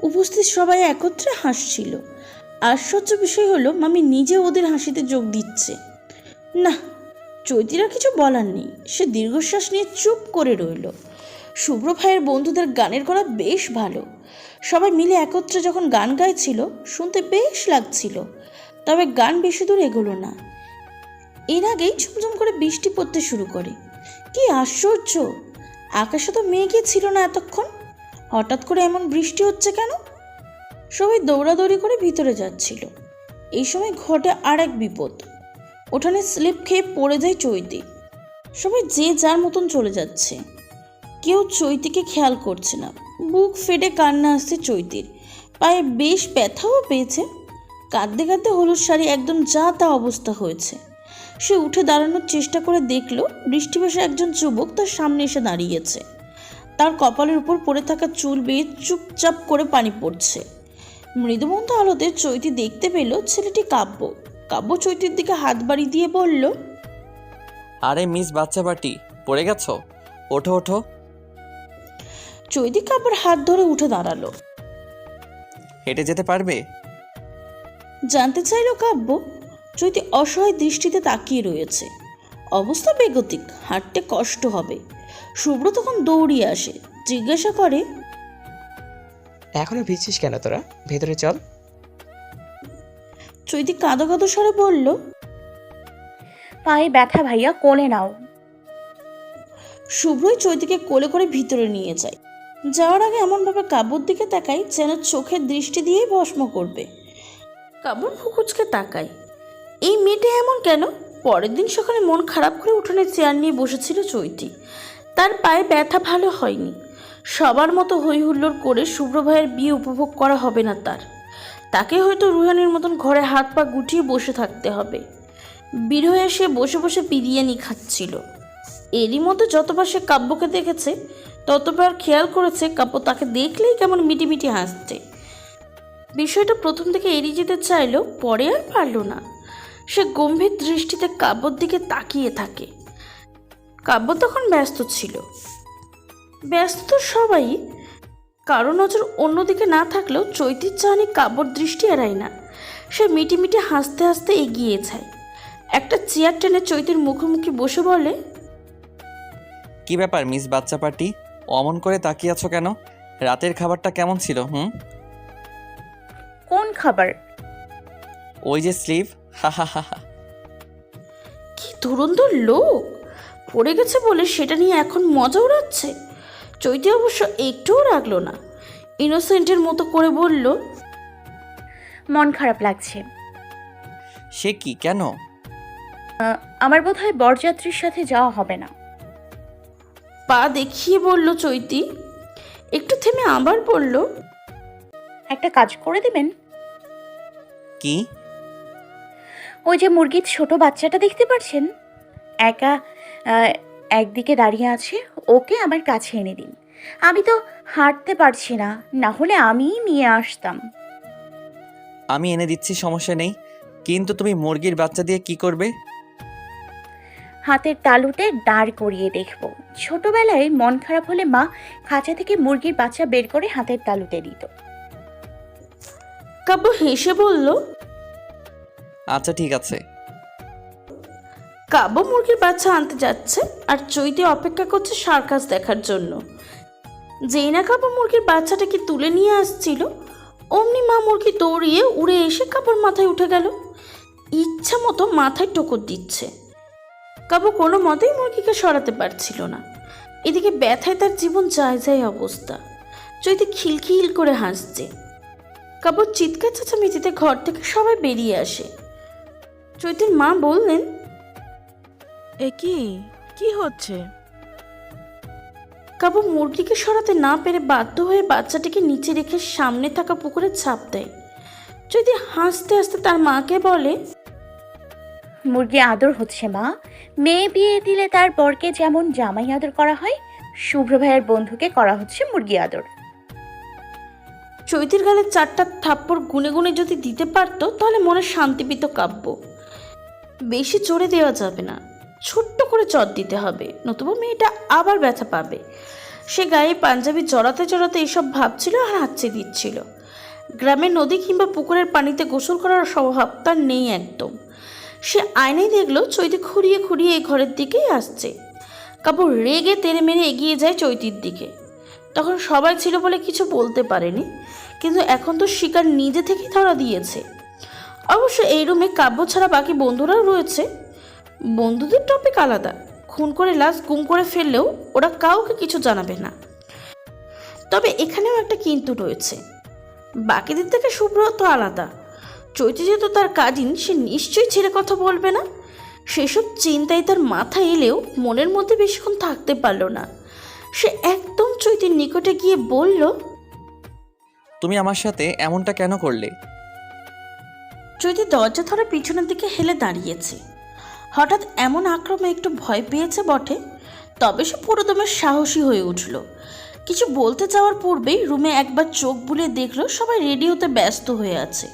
উপস্থিত সবাই একত্রে হাসছিল। আশ্চর্য বিষয় হলো মামি নিজে ওদের হাসিতে যোগ দিচ্ছে। না, চৈতির আর কিছু বলার নেই। সে দীর্ঘশ্বাস নিয়ে চুপ করে রইল। শুভ্র ভাইয়ের বন্ধুদের গানের গলা বেশ ভালো। সবাই মিলে একত্রে যখন গান গাইছিল শুনতে বেশ লাগছিল। তবে গান বেশি দূর এগোলো না। এর আগেই ঝুমঝুম করে বৃষ্টি পড়তে শুরু করে। কি আশ্চর্য! আকাশে তো মেঘই ছিল না এতক্ষণ। হঠাৎ করে এমন বৃষ্টি হচ্ছে কেন? সবাই দৌড়াদৌড়ি করে ভিতরে যাচ্ছিল। এই সময় ঘটে আর এক বিপদ। উঠানে স্লিপ খেয়ে পড়ে যায় চৈতি। সবাই যে যার মতন চলে যাচ্ছে। কেউ চৈতিকে খেয়াল করছে না। বুক ফেটে কান্না আসছে চৈতির। পায়ে বেশ ব্যথাও পেয়েছে। কাঁদতে কাঁদতে হলুদ শাড়ি একদম যা তা অবস্থা হয়েছে। সে উঠে দাঁড়ানোর চেষ্টা করে দেখল বৃষ্টিবেশে একজন যুবক তার সামনে এসে দাঁড়িয়েছে। তার কপালের উপর পড়ে থাকা চুল বেয়ে চুপচাপ করে পানি পড়ছে। মৃদুমন্দ আলোতে চৈতি দেখতে পেল ছেলেটি কাব্য। কাব্য চৈতির দিকে হাত বাড়ি দিয়ে বলল, আরে মিস বাচ্চা বাটি, পড়ে গেছো? ওঠো ওঠো। চৈতি কাব্যের হাত ধরে উঠে দাঁড়ালো। হেঁটে যেতে পারবে? জানতে চাইল কাব্য। চৈতি অসহায় দৃষ্টিতে তাকিয়ে রয়েছে। অবস্থা বেগতিক, হাঁটতে কষ্ট হবে। শুভ্র তখন দৌড়িয়ে আসে, জিজ্ঞাসা করে, এখনো ভিজছিস কেন তোরা? ভেতরে চল। চৈতি কাঁদো কাঁদো স্বরে বলল, পায়ে ব্যথা ভাইয়া, কোলে নাও। শুভ্রই চৈতিকে কোলে করে ভিতরে নিয়ে যায়। যাওয়ার আগে এমনভাবে কাব্যর দিকে তাকায় যেন চোখের দৃষ্টি দিয়েই ভস্ম করবে। কাব্যর ফুকুচকে তাকায়। এই মেয়েটা এমন কেন? পরের দিন সকালে মন খারাপ করে উঠোনে চেয়ার নিয়ে বসেছিল চৈতি। তার পায়ে ব্যথা ভালো হয়নি। সবার মতো হই হুল্লোড় করে শুভ্র ভাইয়ের বিয়ে উপভোগ করা হবে না তার। তাকে হয়তো রুহানের মতন ঘরে হাত পা গুটিয়ে বসে থাকতে হবে। বের হয়ে সে বসে বসে বিরিয়ানি খাচ্ছিল। এরই মধ্যে যতবার সে কাব্যকে দেখেছে ততবার খেয়াল করেছে কাব্য তাকে দেখলেই কেমন মিটিমিটি হাসছে। বিষয়টা প্রথম থেকে এড়িয়ে যেতে চাইলেও পরে আর পারল না। সে গম্ভীর দৃষ্টিতে কাব্যর দিকে তাকিয়ে থাকে। কাব্য তখন ব্যস্ত ছিল। ব্যস্ত তো সবাই, কারো নজর অন্যদিকে না থাকলেও চৈতির চাহনি কাব্যর দৃষ্টি এড়ায় না। সে মিটিমিটি হাসতে হাসতে এগিয়ে যায়। একটা চেয়ার টেনে চৈতির মুখোমুখি বসে বলে, কি ব্যাপার মিস বাচ্চা পাটি, অমন করে তাকিয়ে আছো কেন? রাতের খাবারটা কেমন ছিল? কোন খাবার? ওই যে স্লিভ। হা হা হা হা। কি ধুরন্ধর লোক! পড়ে গেছে বলে সেটা নিয়ে এখন মজা উড়াচ্ছে। চৈতি অবশ্য একটুও রাখলো না। ইনোসেন্টের মতো করে বলল, মন খারাপ লাগছে। সে কি, কেন? আমার বোধহয় বরযাত্রীর সাথে যাওয়া হবে না। পা দেখিয়ে বলল চৈতি। একটু থেমে আবার বলল, একটা কাজ করে দেবেন? কি? ওই যে মুরগির ছোট বাচ্চাটা দেখতে পাচ্ছেন, একা একদিকে দাঁড়িয়ে আছে, ওকে আমার কাছে এনে দিন। আমি তো হাঁটতে পারছি না, না হলে আমিই নিয়ে আসতাম। আমি এনে দিচ্ছি, সমস্যা নেই, কিন্তু তুমি মুরগির বাচ্চা দিয়ে কি করবে? হাতের তালুতে দাঁড় করিয়ে দেখব। ছোটবেলায় মন খারাপ হলে মা খাঁচা থেকে মুরগির বাচ্চা বের করে হাতের তালুতে দিত। কাব্য হেসে বলল, আচ্ছা ঠিক আছে। কাব্য মুরগির বাচ্চা আনতে যাচ্ছে আর চৈতি অপেক্ষা করছে সার্কাস দেখার জন্য। যেই না কাব্য মুরগির বাচ্চাটাকে তুলে নিয়ে আসছিল অমনি মা মুরগি দৌড়িয়ে উড়ে এসে কাব্যর মাথায় উঠে গেল। ইচ্ছা মতো মাথায় টোকর দিচ্ছে। কাব্য কোনো মতেই মুরগিকে সরাতে পারছিল না। এদিকে ব্যথায় তার জীবন যায় যায় অবস্থা। চৈতি খিলখিল করে হাসছে। কাব্য চিৎকার চেঁচামেচিতে ঘর থেকে সবাই বেরিয়ে আসে। চৈতির মা বললেন, এ কি হচ্ছে? কাব্য মুরগিকে সরাতে না পেরে বাধ্য হয়ে বাচ্চাটিকে নিচে রেখে সামনে থাকা পুকুরে ঝাঁপ দেয়। চৈতি হাসতে হাসতে তার মাকে বলে, মুরগি আদর হচ্ছে মা। মেয়ে বিয়ে দিলে তার বরকে যেমন জামাই আদর করা হয়, শুভ্র ভাইয়ের বন্ধুকে করা হচ্ছে মুরগি আদর। চৈতির গালে 4টা থাপ্পড় গুনে গুনে যদি দিতে পারত তাহলে মনে শান্তি পেত কাব্য। বেশি জোরে দেওয়া যাবে না, ছোট্ট করে চট দিতে হবে, নতুবা মেয়েটা আবার ব্যথা পাবে। সে গায়ে পাঞ্জাবি জড়াতে জড়াতে এসব ভাবছিল আর হাঁচি দিচ্ছিল। গ্রামের নদী কিংবা পুকুরের পানিতে গোসল করার স্বভাব তার নেই একদম। সে আয়নায় দেখলো চৈতি খুঁড়িয়ে খুঁড়িয়ে এই ঘরের দিকেই আসছে। কাপড় রেগে তেড়ে মেরে এগিয়ে যায় চৈতির দিকে। তখন সবাই ছিল বলে কিছু বলতে পারেনি, কিন্তু এখন তো শিকার নিজে থেকেই ধরা দিয়েছে। অবশ্য এই রুমে কাব্য ছাড়া বাকি বন্ধুরাও রয়েছে। বন্ধুদের টপিক আলাদা, খুন করে লাশ গুম করে ফেললেও ওরা কাউকে কিছু জানাবে না। তবে এখানেও একটা কিন্তু রয়েছে, বাকিদের থেকে সুব্রত আলাদা। চৈতি যেহেতু তার কাজিন, সে নিশ্চয়ই ছেড়ে কথা বলবে না। সেসব চিন্তায় তার মাথায় এলেও মনের মধ্যে বেশিক্ষণ থাকতে পারল না। সে একদম চৈতির নিকটে গিয়ে বলল, তুমি আমার সাথে এমনটা কেন করলে? চৈতি দরজা ধরে পিছনের দিকে হেলে দাঁড়িয়েছে। হঠাৎ এমন আক্রমে একটু ভয় পেয়েছে বটে, তবে সে পুরোদমে সাহসী হয়ে উঠল। কিছু বলতে যাওয়ার পূর্বেই রুমে একবার চোখ বুলিয়ে দেখলো সবাই রেডি হতে ব্যস্ত হয়ে আছে।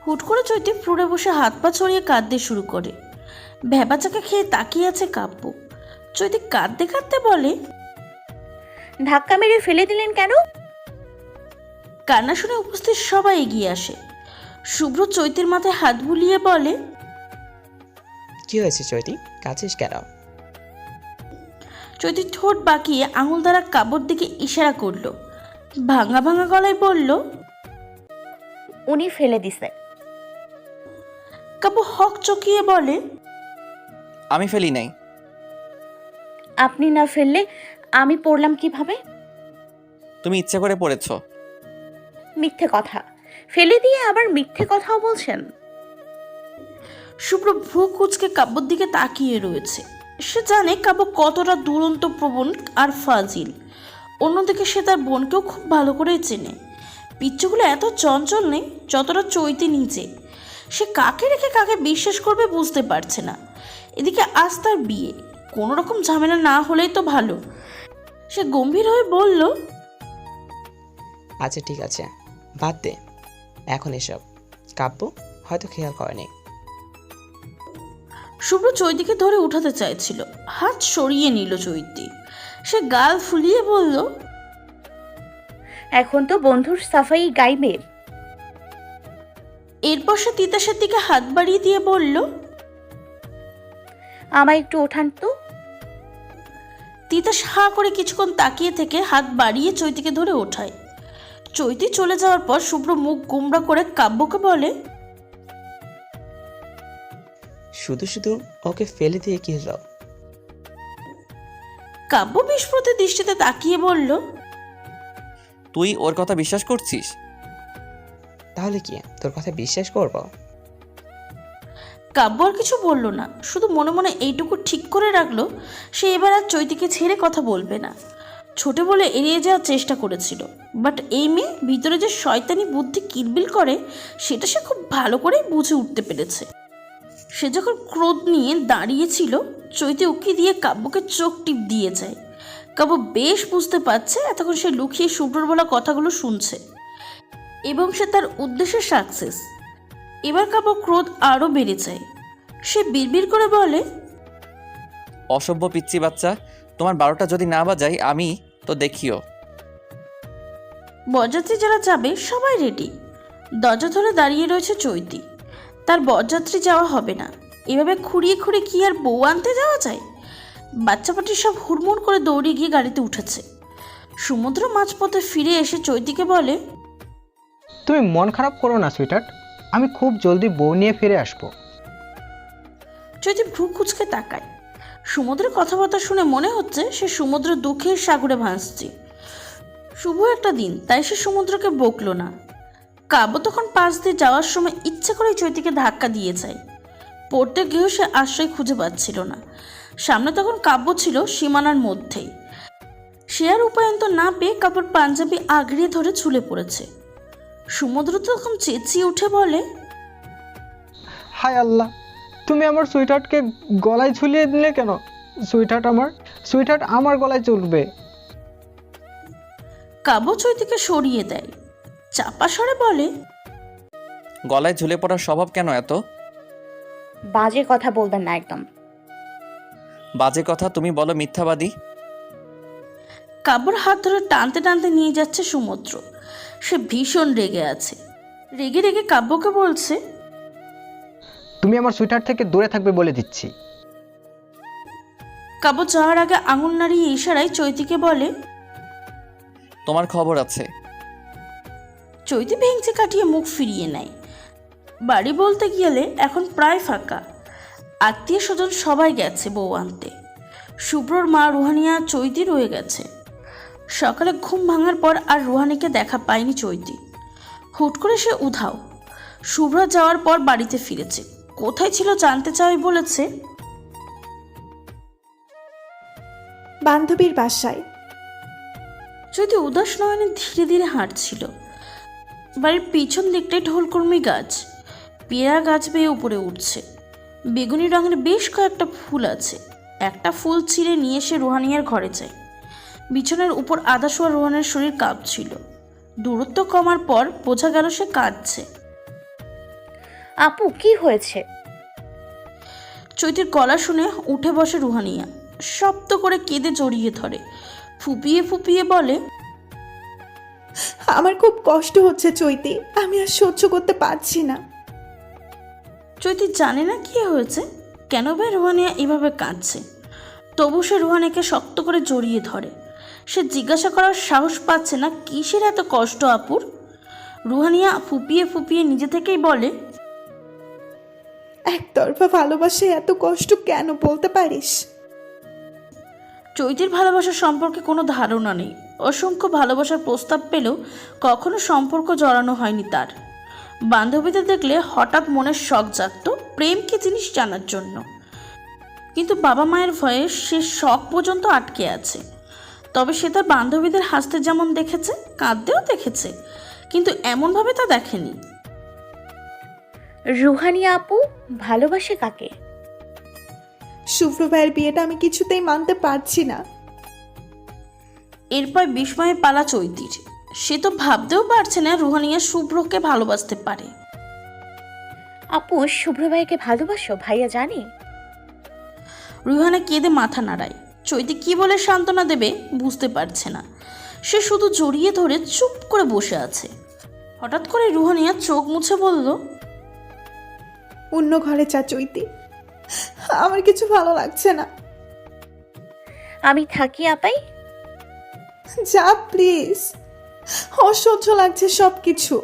হুট করে চৈতি ফ্লোরে বসে হাত পা ছড়িয়ে কাঁদতে শুরু করে। ভ্যাবাচাকা খেয়ে তাকিয়ে আছে কাব্য। চৈতি কাঁদতে কাঁদতে বলে, ধাক্কা মেরে ফেলে দিলেন কেন? কান্না শুনে উপস্থিত সবাই এগিয়ে আসে। শুভ্র চৈতির মাথায় হাত বুলিয়ে বলে, কি হয়েছে চৈতি, কাঁদছিস কেন? চৈতি ঠোঁট বাঁকিয়ে আঙুল দ্বারা কাব্যর দিকে ইশারা করলো। ভাঙা ভাঙা গলায় বলল, উনি ফেলে দিছে। কাব্য হক চকিয়ে বলে, আমি ফেলি নাই। আপনি না ফেললে আমি পড়লাম কিভাবে? তুমি ইচ্ছে করে পড়েছ। মিথ্যে কথা, ফেলে দিয়ে আবার মিথ্যে কথাও বলছেন। শুভ্র ভ্রু কুচকে কাব্যর দিকে তাকিয়ে রয়েছে। সে জানে কাব্য কতটা দুরন্ত প্রবণ আর ফাজিল। অন্যদিকে সে তার বোনকেও খুব ভালো করেই চেনে। পিচ্চুগুলো এত চঞ্চল নেই যতটা চৈতি নিজে। সে কাকে রেখে কাকে বিশ্বাস করবে বুঝতে পারছে না। এদিকে আজ তার বিয়ে, কোনো রকম ঝামেলা না হলেই তো ভালো। সে গম্ভীর হয়ে বলল, আচ্ছা ঠিক আছে, বাদ দে এখন এসব। কাব্য হয়তো খেয়াল করেনি। শুভ্র চৈতিকে ধরে উঠাতে চাইছিল, হাত সরিয়ে নিল চৈতি। সে গাল ফুলিয়ে বলল, এখন তো বন্ধুর সাফাই গাইবের। এরপর সে তিতাসের দিকে হাত বাড়িয়ে দিয়ে বলল, আমায় একটু ওঠান তো। তিতাস হা করে কিছুক্ষণ তাকিয়ে থেকে হাত বাড়িয়ে চৈতিকে ধরে ওঠায়। চৈতি চলে যাওয়ার পর শুভ্র মুখ গোমড়া করে কাব্যকে বলে, শুধু শুধু ওকে ফেলে দিয়ে কি হলো? কাব্য বিস্ফোরিত দৃষ্টিতে তাকিয়ে বলল, তুই ওর কথা বিশ্বাস করছিস? তাহলে কি তোর কথা বিশ্বাস করব? কাব্য আর কিছু বলল না, শুধু মনে মনে এইটুকু ঠিক করে রাখলো সে এবার আর চৈতিকে ছেড়ে কথা বলবে না। ছোটে বলে এড়িয়ে যাওয়ার চেষ্টা করেছিল, বাট এই মেয়ে ভিতরে যে শয়তানি বুদ্ধি কিলবিল করে সেটা সে খুব ভালো করেই বুঝে উঠতে পেরেছে। সে যখন ক্রোধ নিয়ে দাঁড়িয়েছিল, চৈতি উকি দিয়ে কাব্যকে চোখ টিপ দিয়ে যায়। কাব্য বেশ বুঝতে পারছে এতক্ষণ সে লুকিয়ে শুভ্রর বলা কথাগুলো শুনছে এবং সে তার উদ্দেশ্যে সাকসেস। এবার কাব্য ক্রোধ আরও বেড়ে যায়। সে বিড়বিড় করে বলে, অসভ্য পিচ্চি বাচ্চা, তোমার 12টা যদি না বাজাই আমি তো দেখিও। বরযাত্রী যারা যাবে সবাই রেডি। দরজা ধরে দাঁড়িয়ে রয়েছে চৈতি। তার বরযাত্রী যাওয়া হবে না, এভাবে খুঁড়িয়ে খুঁড়িয়ে কি আর বউ আনতে যাওয়া যায়? বাচ্চা পাটি সব হুড়মুড় করে দৌড়ে গিয়ে গাড়িতে উঠেছে। সমুদ্র মাঝপথে ফিরে এসে চৈতিকে বলে, তুমি মন খারাপ করো না সুইটার্ট, আমি খুব জলদি বউ নিয়ে ফিরে আসবো। চৈতি ভ্রু কুচকে তাকায়। সমুদ্রের কথাবার্তা শুনে মনে হচ্ছে সে সমুদ্র দুঃখের সাগরে ভাসছে। শুভ একটা দিন, তাই সে সমুদ্রকে বকলো না। কাব্য তখন পাশ দিয়ে যাওয়ার সময় ইচ্ছে করে চৈতিকে ধাক্কা দিয়ে যায়। পড়তে গিয়েও সে আশ্রয় খুঁজে পাচ্ছিল না। সামনে তখন কাব্য ছিল সীমানার মধ্যেই। সে আর উপায়ন্ত না পেয়ে কাব্যর পাঞ্জাবি আগড়িয়ে ধরে ঝুলে পড়েছে। সমুদ্র তখন চেঁচিয়ে উঠে বলে, হায় আল্লাহ, তুমি আমার সুইটার্টকে গলায় ঝুলিয়ে দিলে কেন? সুইটার্ট আমার গলায় চলবে। কাব্য চৈতিকে সরিয়ে দেয়, চাপা স্বরে বলে, গলায় ঝুলে পড়ার স্বভাব কেন এত? বাজে কথা বলবেন না একদম। বাজে কথা, তুমি বলো মিথ্যাবাদী। কাব্যর হাত ধরে টানতে টানতে নিয়ে যাচ্ছে সমুদ্র। সে ভীষণ রেগে আছে। রেগে রেগে কাব্যকে বলছে, তুমি আমার সুইটহার্ট থেকে দূরে থাকবে বলে দিচ্ছি। কাব্য যাওয়ার আগে আঙুল নাড়িয়ে ইশারায় চৈতিকে বলে। তোমার খবর আছে। চৈতি ভেঙচে কাটিয়ে মুখ ফিরিয়ে নেয়। বাড়ি বলতে গেলে এখন প্রায় ফাঁকা। আত্মীয় স্বজন সবাই গেছে বউ আনতে। শুভ্রর মা রুহানিয়া চৈতি রয়ে গেছে। সকালে ঘুম ভাঙার পর আর রুহানিকে দেখা পায়নি চৈতি। হুট করে সে উধাও। শুভ্র যাওয়ার পর বাড়িতে ফিরেছে। কোথায় ছিল জানতে চাই বলেছে, বান্ধবীর বাসায়। চৈতি উদাস নয়নে ধীরে ধীরে হাঁটছিল। বাড়ির পিছন দিকটায় ঢোলকর্মী গাছ, পেয়ারা গাছ বেয়ে উপরে উঠছে। বেগুনি রঙের বেশ কয়েকটা ফুল আছে। একটা ফুল ছিঁড়ে নিয়ে এসে রুহানিয়ার ঘরে যায়। বিছানার উপর আধা শোয়া রুহানের শরীর কাঁপছিল। দূরত্ব কমার পর বোঝা গেল সে কাঁদছে। আপু কি হয়েছে? চৈতির গলা শুনে উঠে বসে রুহানিয়া। শব্দ করে কেঁদে জড়িয়ে ধরে। ফুপিয়ে ফুপিয়ে বলে, আমার খুব কষ্ট হচ্ছে চৈতি, আমি আর সহ্য করতে পারছি না। চৈতি জানে না কি হয়েছে, কেন ভাই রুহানিয়া এভাবে কাঁদছে। তবু সে রুহানিয়াকে শক্ত করে জড়িয়ে ধরে। সে জিজ্ঞাসা করার সাহস পাচ্ছে না কিসের এত কষ্ট আপুর। রুহানিয়া ফুপিয়ে ফুপিয়ে নিজে থেকেই বলে, একতরফা ভালোবাসায় এত কষ্ট কেন বলতে পারিস? চৈতির ভালোবাসার সম্পর্কে কোনো ধারণা নেই। অসংখ্য ভালোবাসার প্রস্তাব পেলেও কখনো সম্পর্ক জড়ানো হয়নি তার। বান্ধবীদের দেখলে হঠাৎ মনের শখ জাগত প্রেম কি জিনিস জানার জন্য। কিন্তু বাবা মায়ের ভয়ে সে শখ পর্যন্ত আটকে আছে। তবে সে তার বান্ধবীদের হাসতে যেমন দেখেছে, কাঁদতেও দেখেছে, কিন্তু এমনভাবে তা দেখেনি। রুহানিয়া আপু ভালোবাসে কাকে? শুভ্র ভাইয়ের বিয়েটা আমি কিছুতেই মানতে পারছি না। এরপর বিস্ময়ে পালা চৈতির। সে তো ভাবতেও পারছে না রুহানিয়া শুভ্রকে ভালোবাসতে পারে। আপু শুভ্র ভাইকে ভালোবাসো ভাইয়া জানি? রুহানা কেঁদে মাথা নাড়ায়। চৈতি কি বলে সান্ত্বনা দেবে বুঝতে পারছে না। সে শুধু জড়িয়ে ধরে চুপ করে বসে আছে। হঠাৎ করে রুহানিয়া চোখ মুছে বলল, অন্য ঘরে যা চৈতি, আমার কিছু ভালো লাগছে না। আমি থাকি আপাই। যা প্লিজ, অসহ্য লাগছে সব কিছু।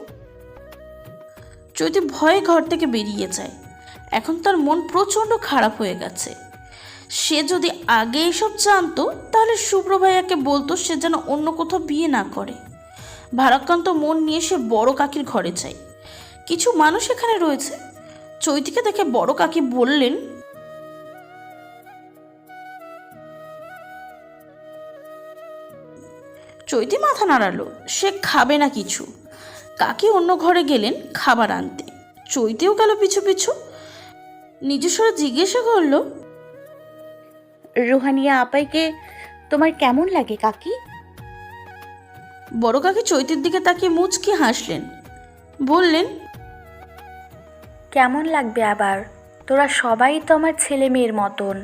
চৈতি ভয়ে ঘর থেকে বেরিয়ে যায়। এখন তার মন প্রচণ্ড খারাপ হয়ে গেছে। সে যদি আগে এসব জানতো তাহলে শুভ্র ভাইয়াকে বলতো সে যেন অন্য কোথাও বিয়ে না করে। ভারাক্রান্ত মন নিয়ে সে বড় কাকির ঘরে যায়। কিছু মানুষ এখানে রয়েছে। চৈতিকে দেখে বড় কাকি বললেন, চৈতি মাথা নাড়ালো। সে খাবে না কিছু। কাকি অন্য ঘরে গেলেন খাবার আনতে। চৈতিও গেল পিছু পিছু। নিজস্বরে জিজ্ঞাসা করলো, রুহানিয়া আপাইকে তোমার কেমন লাগে কাকি? বড় কাকি চৈতির দিকে তাকিয়ে মুচকি হাসলেন। বললেন, কেমন লাগবে আবার, তোরা সবাই তো আমার ছেলে মেয়ের মতন।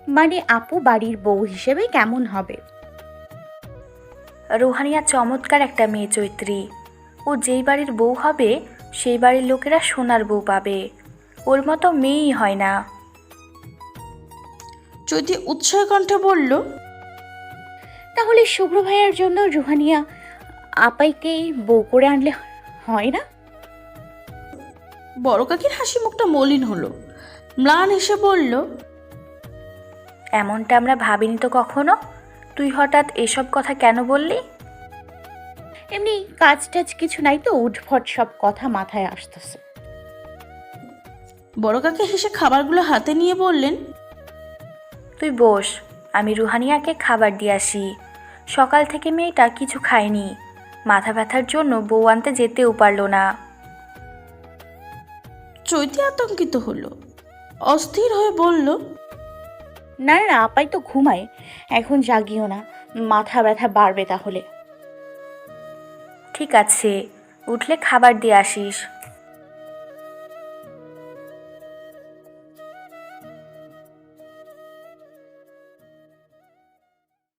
মানে আপু বাড়ির বউ হিসেবে কেমন হবে? রুহানিয়া চমৎকার একটা মেয়ে চৈত্রী। ও যেই বাড়ির বউ হবে সেই বাড়ির লোকেরা সোনার বউ পাবে। ওর মতো মেয়েই হয় না। চৈতি উৎসাহ কণ্ঠে বলল, তাহলে শুভ্র ভাইয়ার জন্য রুহানিয়া আপাইকে বউ করে আনলে হয় না? বড় কাকির হাসি মুখটা মলিন হলো। ম্লান হেসে বলল, এমনটা আমরা ভাবিনি তো কখনো। তুই হঠাৎ এসব কথা কেন বললি? এমনি কাজ টাজ কিছু নাই তো, উঠভট সব কথা মাথায় আসতেছে। বড় কাকি হেসে খাবারগুলো হাতে নিয়ে বললেন, তুই বস, আমি রুহানিয়াকে খাবার দিয়ে আসি। সকাল থেকে মেয়েটা কিছু খায়নি। মাথা ব্যথার জন্য বউ আনতে যেতেও পারলো না। চৈতি আতঙ্কিত হলো। অস্থির হয়ে বলল, না না আপাই তো ঘুমায়, এখন জাগিও না, মাথা ব্যথা বাড়বে তাহলে। ঠিক আছে, উঠলে খাবার দিয়ে আসিস।